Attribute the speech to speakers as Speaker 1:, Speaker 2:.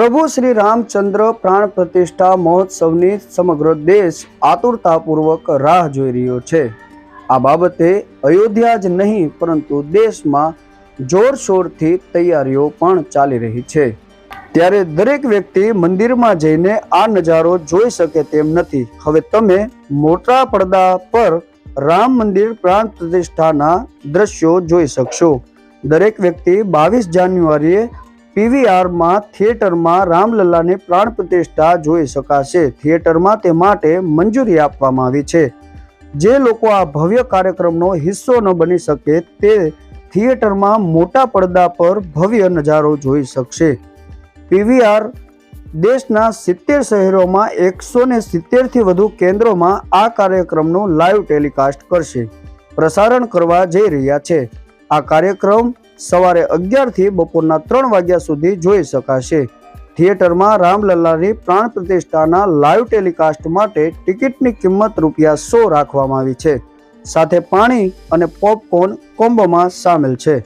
Speaker 1: પ્રભુ શ્રી રામચંદ્ર પ્રાણ પ્રતિષ્ઠા મહોત્સવની સમગ્ર દેશ આતુરતાપૂર્વક રાહ જોઈ રહ્યો છે। આ બાબતે અયોધ્યા જ નહીં પરંતુ દેશમાં જોરશોરથી તૈયારીઓ પણ ચાલી રહી છે। ત્યારે દરેક વ્યક્તિ મંદિરમાં જઈને આ નજારો જોઈ શકે તેમ નથી। હવે તમે મોટા પડદા પર રામ મંદિર પ્રાણ પ્રતિષ્ઠાના દ્રશ્યો જોઈ શકશો। દરેક વ્યક્તિ 22 જાન્યુઆરીએ પીવીઆરમાં થિયેટરમાં રામલલ્લાની પ્રાણ પ્રતિષ્ઠા જોઈ શકાશે। થિયેટરમાં તે માટે મંજૂરી આપવામાં આવી છે। જે લોકો આ ભવ્ય કાર્યક્રમનો હિસ્સો ન બની શકે તે થિયેટરમાં મોટા પડદા પર ભવ્ય નજારો જોઈ શકશે। પીવીઆર દેશના 70 શહેરોમાં 170થી વધુ કેન્દ્રોમાં આ કાર્યક્રમનું લાઈવ ટેલિકાસ્ટ કરશે, પ્રસારણ કરવા જઈ રહ્યા છે। આ કાર્યક્રમ સવારે 11 થી બપોરના 3 વાગ્યા સુધી જોઈ શકાશે। થિયેટરમાં રામલલ્લાની પ્રાણ પ્રતિષ્ઠાના લાઈવ ટેલિકાસ્ટ માટે ટિકિટની કિંમત ₹100 રાખવામાં આવી છે। સાથે પાણી અને પોપકોર્ન કોમ્બોમાં સામેલ છે।